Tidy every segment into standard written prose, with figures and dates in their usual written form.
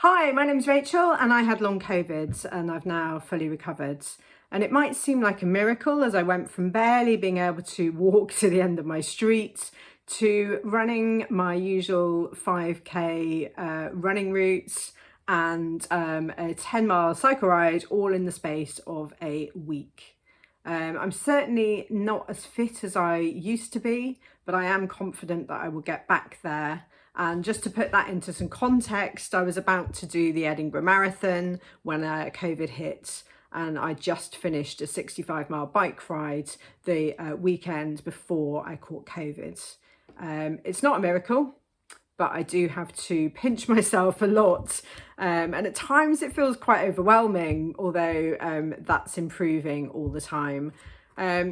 Hi, my name's Rachel and I had long COVID and I've now fully recovered. And it might seem like a miracle as I went from barely being able to walk to the end of my street to running my usual 5K running routes and a 10-mile cycle ride all in the space of a week. I'm certainly not as fit as I used to be, but I am confident that I will get back there. And just to put that into some context, I was about to do the Edinburgh Marathon when COVID hit, and I just finished a 65-mile bike ride the weekend before I caught COVID. It's not a miracle, but I do have to pinch myself a lot. And at times it feels quite overwhelming, although that's improving all the time.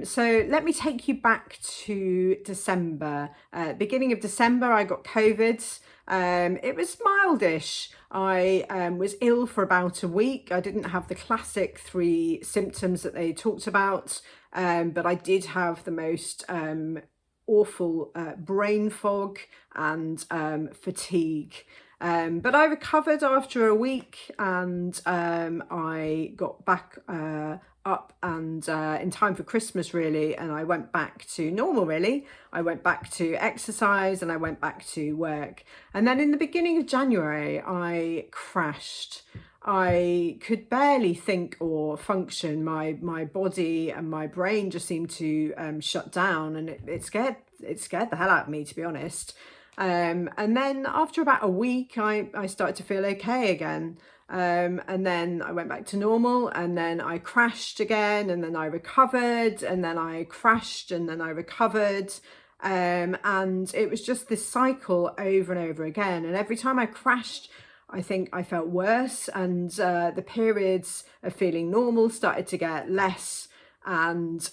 So let me take you back to December. Beginning of December, I got COVID. It was mildish. I was ill for about a week. I didn't have the classic 3 symptoms that they talked about, but I did have the most awful brain fog and fatigue. But I recovered after a week and I got back up and in time for Christmas really, and I went back to normal really. I went back to exercise and I went back to work. And then in the beginning of January, I crashed. I could barely think or function. My body and my brain just seemed to shut down, and it scared the hell out of me, to be honest. And then after about a week, I started to feel okay again. And then I went back to normal, and then I crashed again, and then I recovered, and then I crashed, and then I recovered. And it was just this cycle over and over again. And every time I crashed, I think I felt worse, and the periods of feeling normal started to get less. And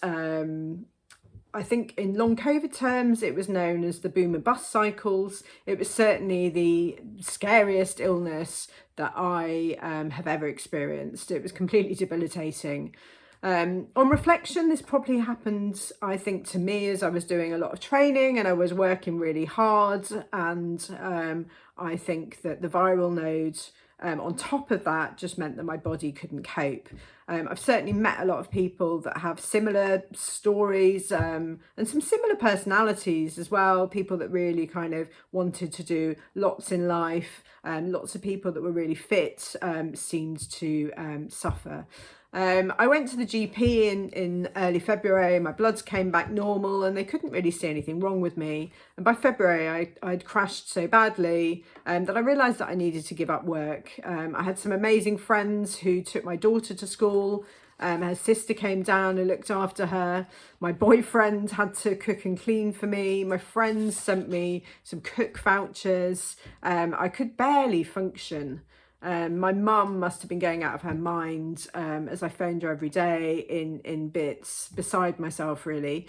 I think in long COVID terms, it was known as the boom and bust cycles. It was certainly the scariest illness that I have ever experienced. It was completely debilitating. On reflection, this probably happened, I think, to me as I was doing a lot of training and I was working really hard. And I think that the viral load on top of that just meant that my body couldn't cope. I've certainly met a lot of people that have similar stories and some similar personalities as well. People that really kind of wanted to do lots in life. Lots of people that were really fit seemed to suffer. I went to the GP in early February. My bloods came back normal and they couldn't really see anything wrong with me. And by February, I'd crashed so badly that I realised that I needed to give up work. I had some amazing friends who took my daughter to school. Her sister came down and looked after her. My boyfriend had to cook and clean for me. My friends sent me some cook vouchers. I could barely function. My mum must have been going out of her mind as I phoned her every day in bits, beside myself really.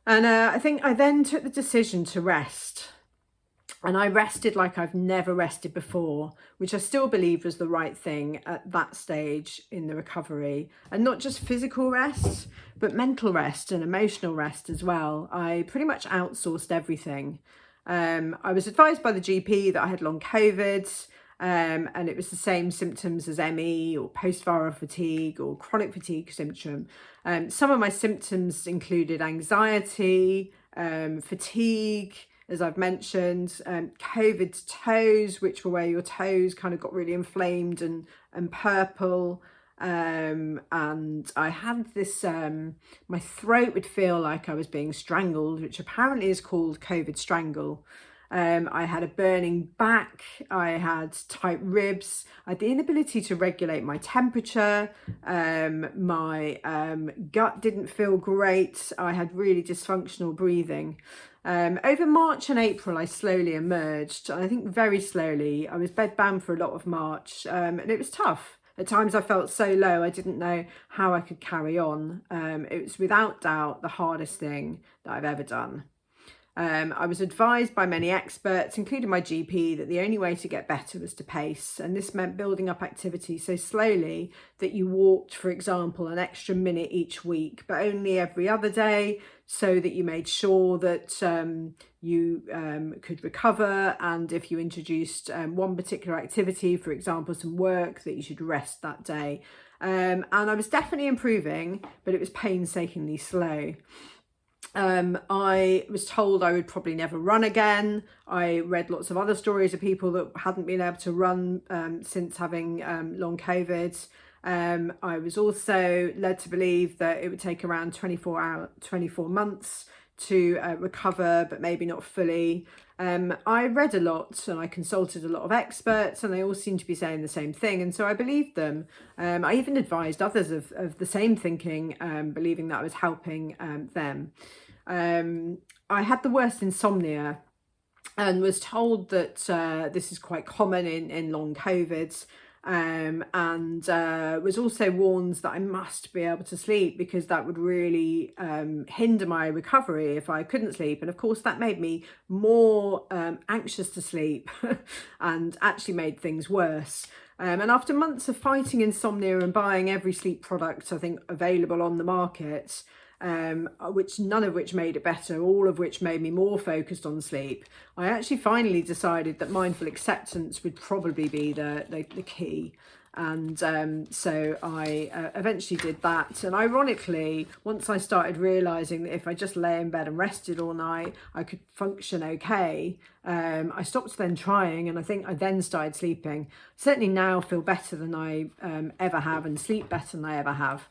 And I think I then took the decision to rest. And I rested like I've never rested before, which I still believe was the right thing at that stage in the recovery. And not just physical rest, but mental rest and emotional rest as well. I pretty much outsourced everything. I was advised by the GP that I had long COVID. And it was the same symptoms as ME or post-viral fatigue or chronic fatigue syndrome. Some of my symptoms included anxiety, fatigue, as I've mentioned, COVID toes, which were where your toes kind of got really inflamed and purple. And I had this, my throat would feel like I was being strangled, which apparently is called COVID strangle. I had a burning back, I had tight ribs, I had the inability to regulate my temperature, my gut didn't feel great, I had really dysfunctional breathing. Over March and April, I slowly emerged. I think very slowly. I was bedbound for a lot of March, and it was tough. At times I felt so low, I didn't know how I could carry on. It was without doubt the hardest thing that I've ever done. I was advised by many experts, including my GP, that the only way to get better was to pace. And this meant building up activity so slowly that you walked, for example, an extra minute each week, but only every other day, so that you made sure that you could recover. And if you introduced one particular activity, for example, some work, that you should rest that day. And I was definitely improving, but it was painstakingly slow. I was told I would probably never run again. I read lots of other stories of people that hadn't been able to run since having long COVID. I was also led to believe that it would take around 24 months to recover, but maybe not fully. I read a lot and I consulted a lot of experts, and they all seemed to be saying the same thing, and so I believed them. I even advised others of the same thinking, believing that I was helping them. I had the worst insomnia and was told that this is quite common in long COVIDs. And was also warned that I must be able to sleep, because that would really hinder my recovery if I couldn't sleep. And of course that made me more anxious to sleep and actually made things worse. And after months of fighting insomnia and buying every sleep product I think available on the market, which none of which made it better, all of which made me more focused on sleep, I actually finally decided that mindful acceptance would probably be the key. And so I eventually did that. And ironically, once I started realizing that if I just lay in bed and rested all night, I could function okay, I stopped then trying, and I think I then started sleeping. Certainly now feel better than I ever have, and sleep better than I ever have.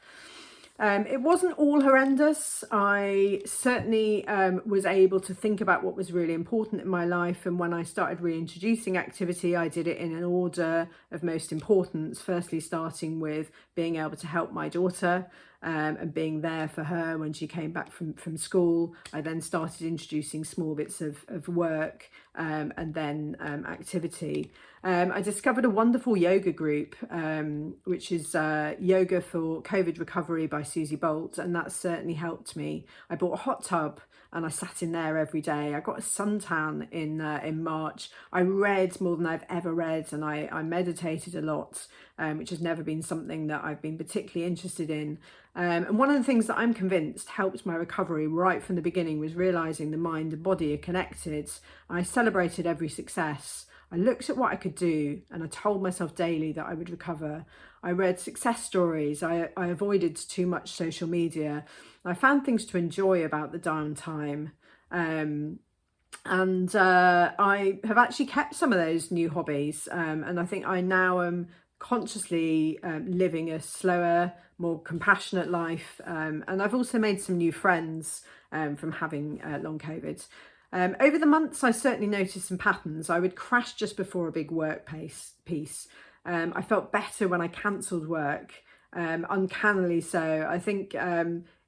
It wasn't all horrendous. I certainly was able to think about what was really important in my life, and when I started reintroducing activity, I did it in an order of most importance, firstly starting with being able to help my daughter and being there for her when she came back from school. I then started introducing small bits of work and then activity. I discovered a wonderful yoga group, which is Yoga for COVID Recovery by Susie Bolt, and that certainly helped me. I bought a hot tub and I sat in there every day. I got a suntan in March. I read more than I've ever read, and I meditated a lot, which has never been something that I've been particularly interested in. And one of the things that I'm convinced helped my recovery right from the beginning was realising the mind and body are connected. I celebrated every success. I looked at what I could do, and I told myself daily that I would recover. I read success stories. I avoided too much social media. I found things to enjoy about the downtime. And I have actually kept some of those new hobbies. And I think I now am consciously living a slower, more compassionate life. And I've also made some new friends from having long COVID. Over the months, I certainly noticed some patterns. I would crash just before a big work piece. I felt better when I cancelled work, uncannily so. I think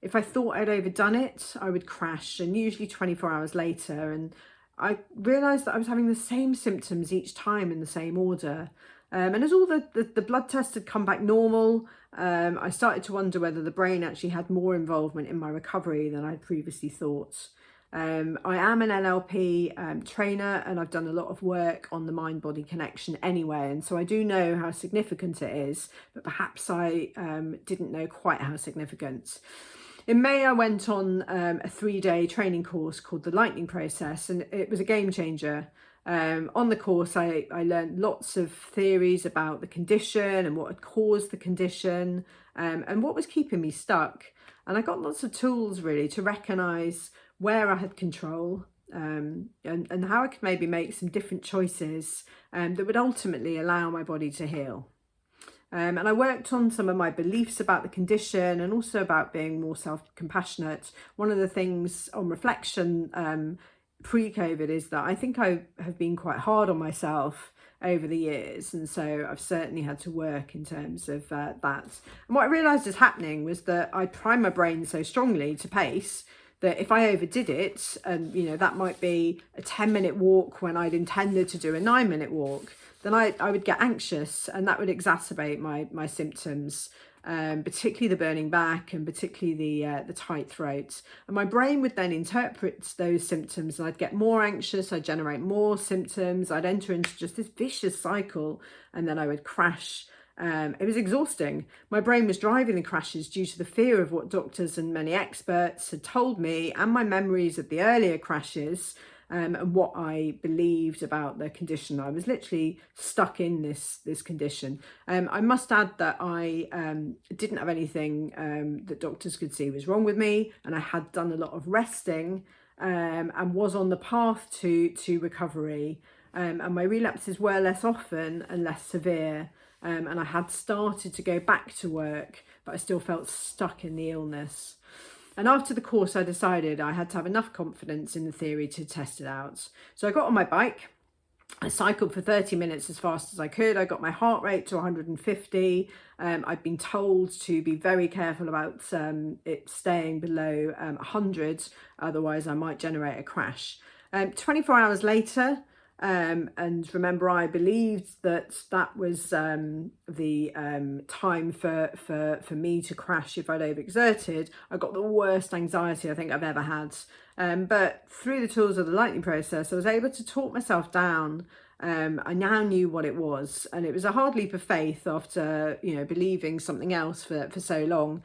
if I thought I'd overdone it, I would crash, and usually 24 hours later. And I realised that I was having the same symptoms each time in the same order. And as all the blood tests had come back normal, I started to wonder whether the brain actually had more involvement in my recovery than I'd previously thought. I am an NLP trainer, and I've done a lot of work on the mind-body connection anyway, and so I do know how significant it is, but perhaps I didn't know quite how significant. In May, I went on a 3-day training course called the Lightning Process, and it was a game changer. On the course, I learned lots of theories about the condition and what had caused the condition, and what was keeping me stuck. And I got lots of tools really to recognise where I had control, and how I could maybe make some different choices that would ultimately allow my body to heal. And I worked on some of my beliefs about the condition, and also about being more self-compassionate. One of the things on reflection pre-COVID is that I think I have been quite hard on myself over the years, and so I've certainly had to work in terms of that. And what I realised was happening was that I primed my brain so strongly to pace that if I overdid it, and that might be a 10-minute walk when I'd intended to do a 9-minute walk, then I would get anxious, and that would exacerbate my symptoms. particularly the burning back and particularly the tight throat. And my brain would then interpret those symptoms, and I'd get more anxious, I'd generate more symptoms, I'd enter into just this vicious cycle, and then I would crash. It was exhausting. My brain was driving the crashes due to the fear of what doctors and many experts had told me, and my memories of the earlier crashes, and what I believed about the condition. I was literally stuck in this condition. I must add that I didn't have anything that doctors could see was wrong with me, and I had done a lot of resting and was on the path to recovery. And my relapses were less often and less severe. And I had started to go back to work, but I still felt stuck in the illness. And after the course, I decided I had to have enough confidence in the theory to test it out. So I got on my bike. I cycled for 30 minutes as fast as I could. I got my heart rate to 150. I'd been told to be very careful about it staying below 100, otherwise I might generate a crash. 24 hours later, and remember, I believed that was the time for me to crash if I'd overexerted. I got the worst anxiety I think I've ever had. But through the tools of the lightning process, I was able to talk myself down. I now knew what it was, and it was a hard leap of faith after believing something else for so long.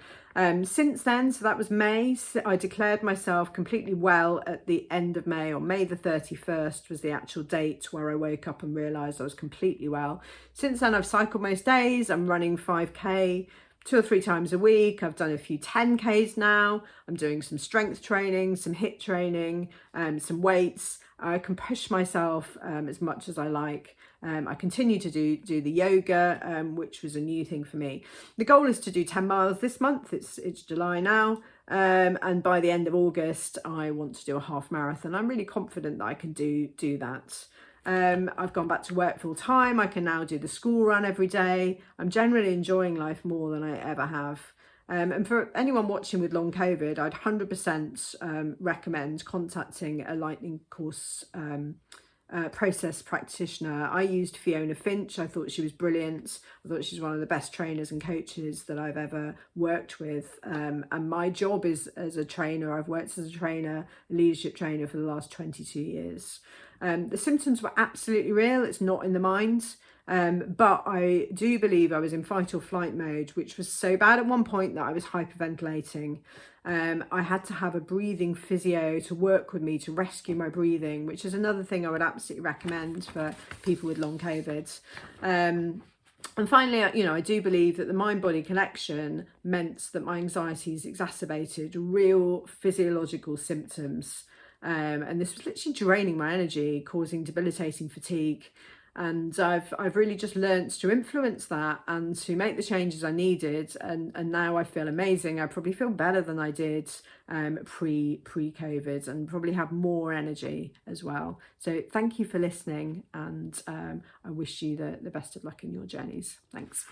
Since then, so that was May, I declared myself completely well at the end of May, or May the 31st was the actual date where I woke up and realised I was completely well. Since then, I've cycled most days. I'm running 5k 2 or 3 times a week. I've done a few 10Ks now. I'm doing some strength training, some HIIT training, some weights. I can push myself as much as I like. I continue to do the yoga, which was a new thing for me. The goal is to do 10 miles this month. It's July now. And by the end of August, I want to do a half marathon. I'm really confident that I can do that. I've gone back to work full time. I can now do the school run every day. I'm generally enjoying life more than I ever have. And for anyone watching with long COVID, I'd 100% recommend contacting a lightning course process practitioner. I used Fiona Finch. I thought she was brilliant. I thought she's one of the best trainers and coaches that I've ever worked with. And my job is as a trainer. I've worked as a trainer, a leadership trainer for the last 22 years. The symptoms were absolutely real. It's not in the mind. But I do believe I was in fight or flight mode, which was so bad at one point that I was hyperventilating. I had to have a breathing physio to work with me to rescue my breathing, which is another thing I would absolutely recommend for people with long COVID. And finally, I do believe that the mind-body connection meant that my anxieties exacerbated real physiological symptoms. And this was literally draining my energy, causing debilitating fatigue. And I've really just learnt to influence that and to make the changes I needed. And now I feel amazing. I probably feel better than I did pre-COVID, and probably have more energy as well. So thank you for listening, and I wish you the best of luck in your journeys. Thanks.